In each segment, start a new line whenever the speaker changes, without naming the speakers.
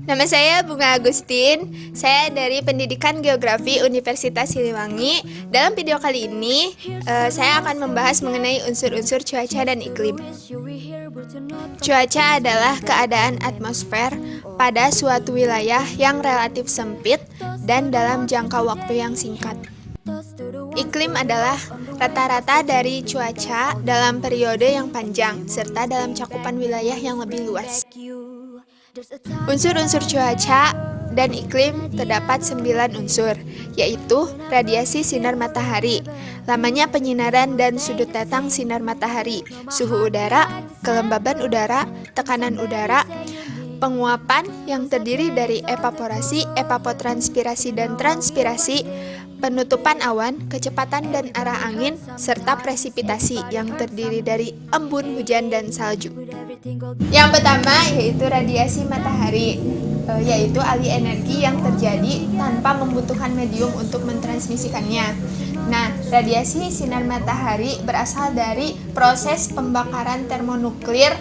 Nama saya Bunga Agustin, saya dari Pendidikan Geografi Universitas Siliwangi. Dalam video kali ini, saya akan membahas mengenai unsur-unsur cuaca dan iklim. Cuaca adalah keadaan atmosfer pada suatu wilayah yang relatif sempit dan dalam jangka waktu yang singkat. Iklim adalah rata-rata dari cuaca dalam periode yang panjang, serta dalam cakupan wilayah yang lebih luas. Unsur-unsur cuaca dan iklim terdapat 9 unsur, yaitu radiasi sinar matahari, lamanya penyinaran dan sudut datang sinar matahari, suhu udara, kelembaban udara, tekanan udara, penguapan yang terdiri dari evaporasi, evapotranspirasi dan transpirasi, penutupan awan, kecepatan dan arah angin, serta presipitasi yang terdiri dari embun, hujan, dan salju. Yang pertama yaitu radiasi matahari, yaitu alih energi yang terjadi tanpa membutuhkan medium untuk mentransmisikannya. Nah, radiasi sinar matahari berasal dari proses pembakaran termonuklir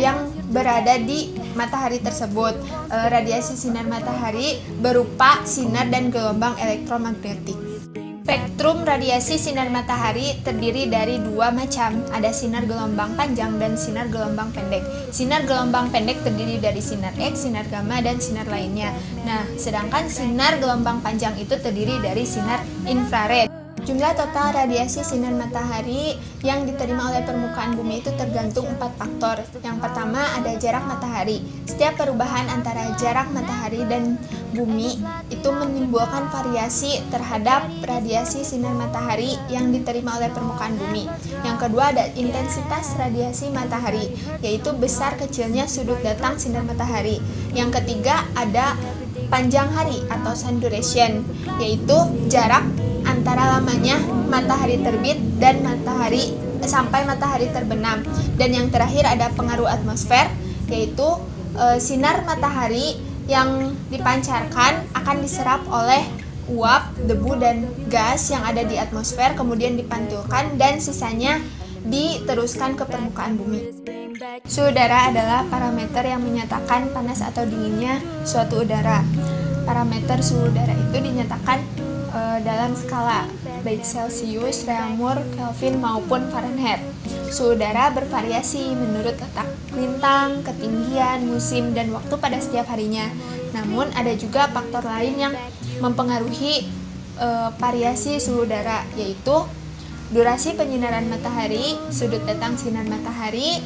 yang berada di matahari tersebut. Radiasi sinar matahari berupa sinar dan gelombang elektromagnetik. Spektrum radiasi sinar matahari terdiri dari 2 macam, ada sinar gelombang panjang dan sinar gelombang pendek. Sinar gelombang pendek terdiri dari sinar X, sinar gamma, dan sinar lainnya. Nah, sedangkan sinar gelombang panjang itu terdiri dari sinar infrared. Jumlah total radiasi sinar matahari yang diterima oleh permukaan bumi itu tergantung 4 faktor. Yang pertama ada jarak matahari. Setiap perubahan antara jarak matahari dan bumi itu menimbulkan variasi terhadap radiasi sinar matahari yang diterima oleh permukaan bumi. Yang kedua ada intensitas radiasi matahari, yaitu besar kecilnya sudut datang sinar matahari. Yang ketiga ada panjang hari atau sun duration, yaitu jarak antara lamanya matahari terbit dan sampai matahari terbenam. Dan yang terakhir ada pengaruh atmosfer, yaitu sinar matahari yang dipancarkan akan diserap oleh uap, debu, dan gas yang ada di atmosfer, kemudian dipantulkan dan sisanya diteruskan ke permukaan bumi. Suhu udara adalah parameter yang menyatakan panas atau dinginnya suatu udara. Parameter suhu udara itu dinyatakan dalam skala baik Celsius, Reaumur, Kelvin maupun Fahrenheit. Suhu udara bervariasi menurut letak lintang, ketinggian, musim, dan waktu pada setiap harinya. Namun ada juga faktor lain yang mempengaruhi variasi suhu udara, yaitu durasi penyinaran matahari, sudut datang sinar matahari,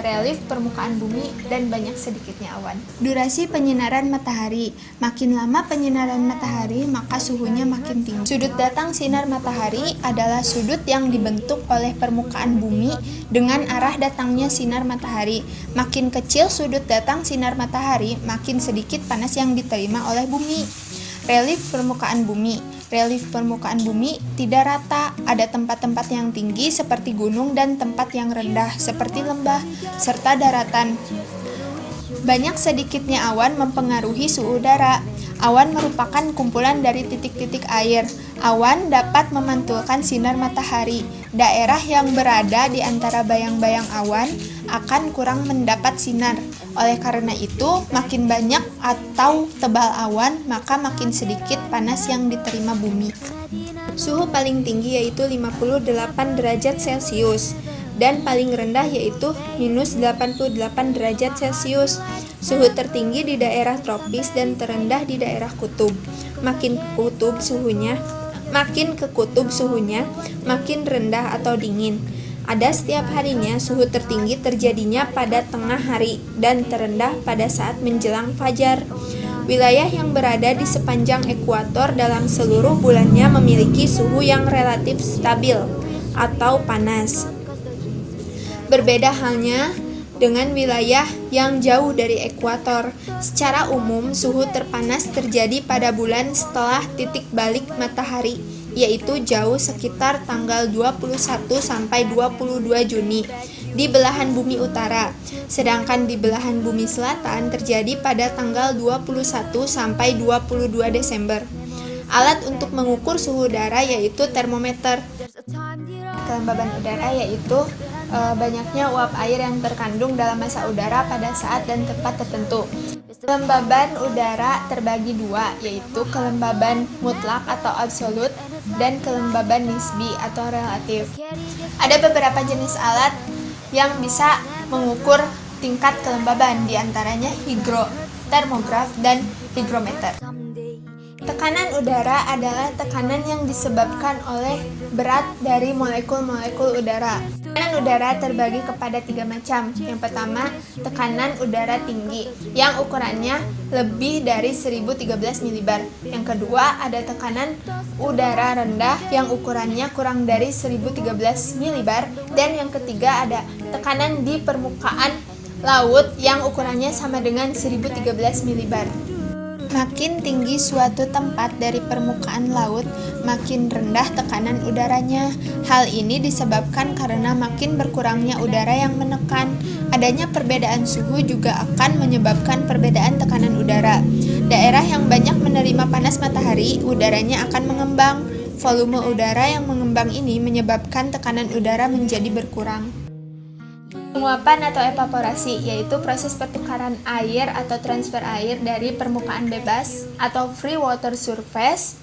relief permukaan bumi, dan banyak sedikitnya awan. Durasi penyinaran matahari. Makin lama penyinaran matahari, maka suhunya makin tinggi. Sudut datang sinar matahari adalah sudut yang dibentuk oleh permukaan bumi dengan arah datangnya sinar matahari. Makin kecil sudut datang sinar matahari, makin sedikit panas yang diterima oleh bumi. Relief permukaan bumi. Relief permukaan bumi tidak rata, ada tempat-tempat yang tinggi seperti gunung dan tempat yang rendah seperti lembah, serta daratan. Banyak sedikitnya awan mempengaruhi suhu udara. Awan merupakan kumpulan dari titik-titik air. Awan dapat memantulkan sinar matahari. Daerah yang berada di antara bayang-bayang awan akan kurang mendapat sinar. Oleh karena itu, makin banyak atau tebal awan, maka makin sedikit panas yang diterima bumi. Suhu paling tinggi yaitu 58 derajat Celcius dan paling rendah yaitu minus 88 derajat Celcius. Suhu tertinggi di daerah tropis dan terendah di daerah kutub. Makin ke kutub suhunya, makin rendah atau dingin. Ada setiap harinya suhu tertinggi terjadinya pada tengah hari dan terendah pada saat menjelang fajar. Wilayah yang berada di sepanjang ekuator dalam seluruh bulannya memiliki suhu yang relatif stabil atau panas. Berbeda halnya dengan wilayah yang jauh dari ekuator. Secara umum, suhu terpanas terjadi pada bulan setelah titik balik matahari, yaitu jauh sekitar tanggal 21 sampai 22 Juni di belahan bumi utara. Sedangkan di belahan bumi selatan terjadi pada tanggal 21 sampai 22 Desember. Alat untuk mengukur suhu udara yaitu termometer. Kelembaban udara yaitu banyaknya uap air yang terkandung dalam massa udara pada saat dan tempat tertentu. Kelembaban udara terbagi dua, yaitu kelembaban mutlak atau absolut dan kelembaban nisbi atau relatif. Ada beberapa jenis alat yang bisa mengukur tingkat kelembaban, diantaranya termograf, dan higrometer. Tekanan udara adalah tekanan yang disebabkan oleh berat dari molekul-molekul udara. Tekanan udara terbagi kepada 3 macam. Yang pertama, tekanan udara tinggi, yang ukurannya lebih dari 1013 mbar. Yang kedua, ada tekanan udara rendah, yang ukurannya kurang dari 1013 mbar. Dan yang ketiga, ada tekanan di permukaan laut, yang ukurannya sama dengan 1013 mbar. Makin tinggi suatu tempat dari permukaan laut, makin rendah tekanan udaranya. Hal ini disebabkan karena makin berkurangnya udara yang menekan. Adanya perbedaan suhu juga akan menyebabkan perbedaan tekanan udara. Daerah yang banyak menerima panas matahari, udaranya akan mengembang. Volume udara yang mengembang ini menyebabkan tekanan udara menjadi berkurang. Penguapan atau evaporasi yaitu proses pertukaran air atau transfer air dari permukaan bebas atau free water surface,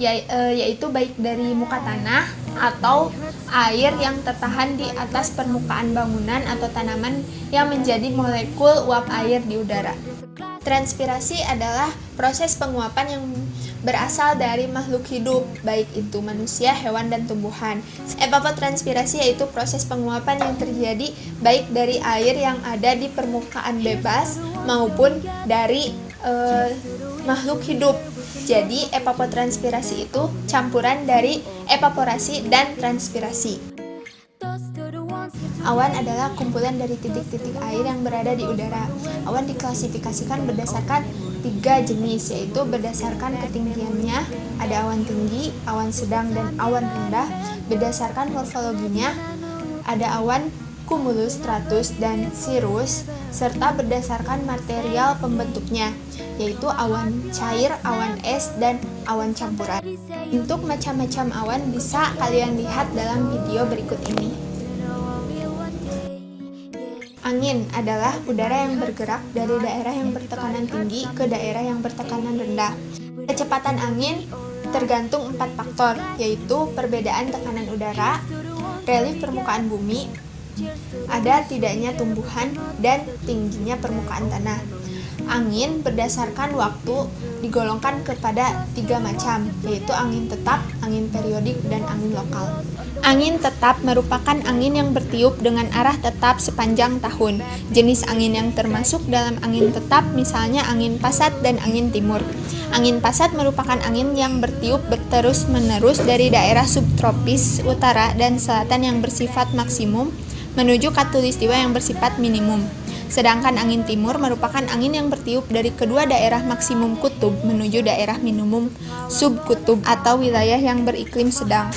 yaitu baik dari muka tanah atau air yang tertahan di atas permukaan bangunan atau tanaman yang menjadi molekul uap air di udara. Transpirasi adalah proses penguapan yang berasal dari makhluk hidup, baik itu manusia, hewan, dan tumbuhan. Evapotranspirasi yaitu proses penguapan yang terjadi baik dari air yang ada di permukaan bebas maupun dari makhluk hidup. Jadi, evapotranspirasi itu campuran dari evaporasi dan transpirasi. Awan adalah kumpulan dari titik-titik air yang berada di udara. Awan diklasifikasikan berdasarkan 3 jenis, yaitu berdasarkan ketinggiannya, ada awan tinggi, awan sedang, dan awan rendah. Berdasarkan morfologinya, ada awan cumulus, stratus, dan cirrus, serta berdasarkan material pembentuknya, yaitu awan cair, awan es, dan awan campuran. Untuk macam-macam awan bisa kalian lihat dalam video berikut ini. Angin adalah udara yang bergerak dari daerah yang bertekanan tinggi ke daerah yang bertekanan rendah. Kecepatan angin tergantung 4 faktor, yaitu perbedaan tekanan udara, relief permukaan bumi, ada tidaknya tumbuhan, dan tingginya permukaan tanah. Angin berdasarkan waktu digolongkan kepada 3 macam, yaitu angin tetap, angin periodik, dan angin lokal. Angin tetap merupakan angin yang bertiup dengan arah tetap sepanjang tahun. Jenis angin yang termasuk dalam angin tetap misalnya angin pasat dan angin timur. Angin pasat merupakan angin yang bertiup terus-menerus dari daerah subtropis utara dan selatan yang bersifat maksimum menuju khatulistiwa yang bersifat minimum. Sedangkan angin timur merupakan angin yang bertiup dari kedua daerah maksimum kutub menuju daerah minimum subkutub atau wilayah yang beriklim sedang.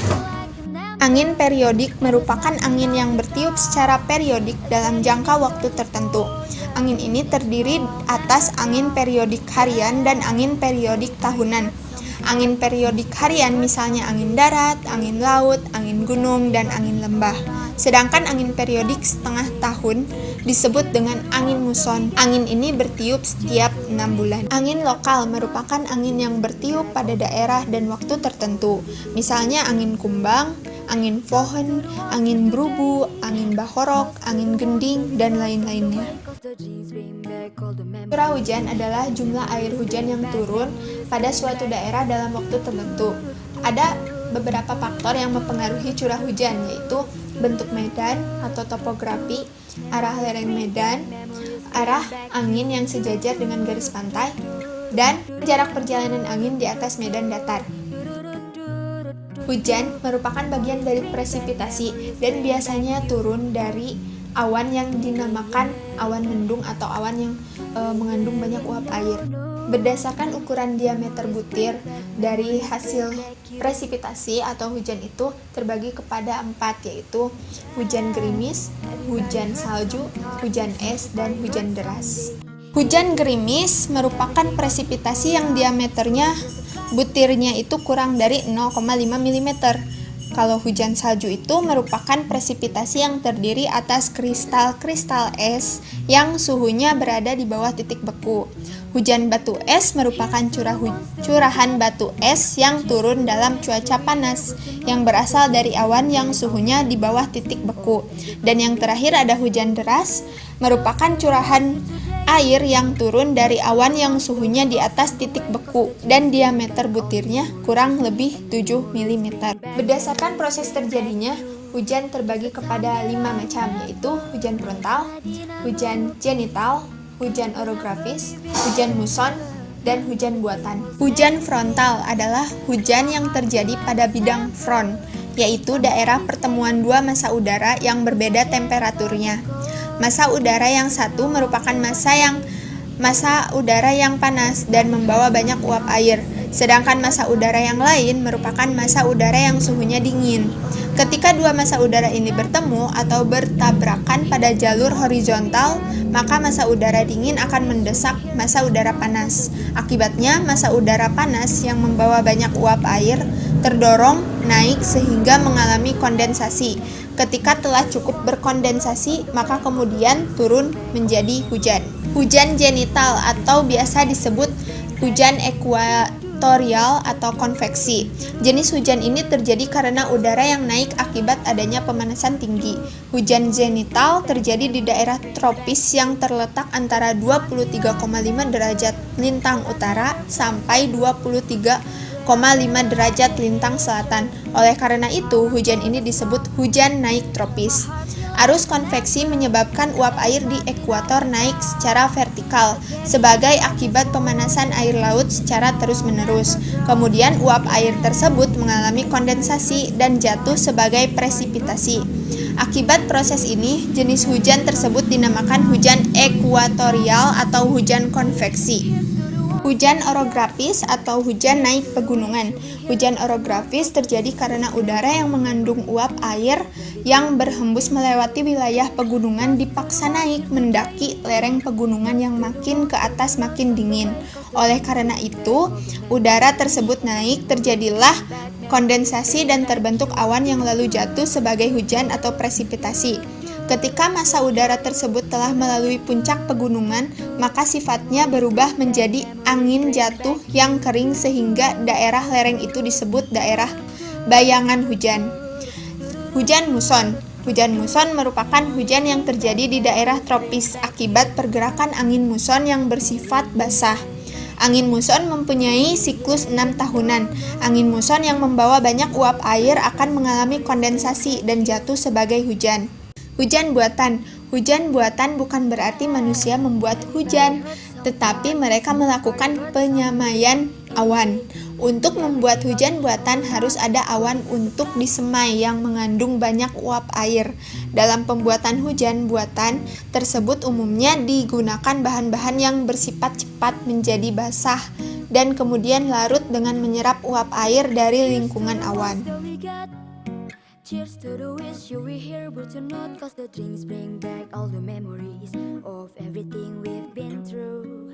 Angin periodik merupakan angin yang bertiup secara periodik dalam jangka waktu tertentu. Angin ini terdiri atas angin periodik harian dan angin periodik tahunan. Angin periodik harian misalnya angin darat, angin laut, angin gunung, dan angin lembah. Sedangkan angin periodik setengah tahun disebut dengan angin muson. Angin ini bertiup setiap 6 bulan. Angin lokal merupakan angin yang bertiup pada daerah dan waktu tertentu. Misalnya angin kumbang, angin pohon, angin berubu, angin bahorok, angin gending, dan lain-lainnya. Curah hujan adalah jumlah air hujan yang turun pada suatu daerah dalam waktu tertentu. Ada beberapa faktor yang mempengaruhi curah hujan, yaitu bentuk medan atau topografi, arah lereng medan, arah angin yang sejajar dengan garis pantai, dan jarak perjalanan angin di atas medan datar. Hujan merupakan bagian dari presipitasi dan biasanya turun dari awan yang dinamakan awan mendung atau awan yang mengandung banyak uap air. Berdasarkan ukuran diameter butir dari hasil presipitasi atau hujan itu terbagi kepada 4, yaitu hujan gerimis, hujan salju, hujan es, dan hujan deras. Hujan gerimis merupakan presipitasi yang diameternya butirnya itu kurang dari 0,5 mm. Kalau hujan salju itu merupakan presipitasi yang terdiri atas kristal-kristal es yang suhunya berada di bawah titik beku. Hujan batu es merupakan curahan batu es yang turun dalam cuaca panas yang berasal dari awan yang suhunya di bawah titik beku. Dan yang terakhir ada hujan deras, merupakan curahan air yang turun dari awan yang suhunya di atas titik beku dan diameter butirnya kurang lebih 7 mm. Berdasarkan proses terjadinya, hujan terbagi kepada 5 macam, yaitu hujan frontal, hujan genital, hujan orografis, hujan muson, dan hujan buatan. Hujan frontal adalah hujan yang terjadi pada bidang front, yaitu daerah pertemuan dua massa udara yang berbeda temperaturnya. Massa udara yang satu merupakan massa udara yang panas dan membawa banyak uap air, sedangkan massa udara yang lain merupakan massa udara yang suhunya dingin. Ketika dua massa udara ini bertemu atau bertabrakan pada jalur horizontal, maka massa udara dingin akan mendesak massa udara panas. Akibatnya, massa udara panas yang membawa banyak uap air terdorong naik sehingga mengalami kondensasi. Ketika telah cukup berkondensasi, maka kemudian turun menjadi hujan. Hujan genital atau biasa disebut hujan ekuatorial atau konveksi. Jenis hujan ini terjadi karena udara yang naik akibat adanya pemanasan tinggi. Hujan genital terjadi di daerah tropis yang terletak antara 23,5 derajat lintang utara sampai 23,5 derajat lintang selatan. Oleh karena itu, hujan ini disebut hujan naik tropis. Arus konveksi menyebabkan uap air di ekuator naik secara vertikal sebagai akibat pemanasan air laut secara terus-menerus. Kemudian uap air tersebut mengalami kondensasi dan jatuh sebagai presipitasi. Akibat proses ini, jenis hujan tersebut dinamakan hujan ekuatorial atau hujan konveksi. Hujan orografis atau hujan naik pegunungan. Hujan orografis terjadi karena udara yang mengandung uap air yang berhembus melewati wilayah pegunungan dipaksa naik mendaki lereng pegunungan yang makin ke atas makin dingin. Oleh karena itu, udara tersebut naik, terjadilah kondensasi dan terbentuk awan yang lalu jatuh sebagai hujan atau presipitasi. Ketika massa udara tersebut telah melalui puncak pegunungan, maka sifatnya berubah menjadi angin jatuh yang kering sehingga daerah lereng itu disebut daerah bayangan hujan. Hujan muson. Hujan muson merupakan hujan yang terjadi di daerah tropis akibat pergerakan angin muson yang bersifat basah. Angin muson mempunyai siklus 6 tahunan. Angin muson yang membawa banyak uap air akan mengalami kondensasi dan jatuh sebagai hujan. Hujan buatan. Hujan buatan bukan berarti manusia membuat hujan, tetapi mereka melakukan penyamaian awan. Untuk membuat hujan buatan harus ada awan untuk disemai yang mengandung banyak uap air. Dalam pembuatan hujan buatan tersebut umumnya digunakan bahan-bahan yang bersifat cepat menjadi basah dan kemudian larut dengan menyerap uap air dari lingkungan awan.
Cheers to the wish you were here, but you're not, cause the drinks bring back all the memories of everything we've been through.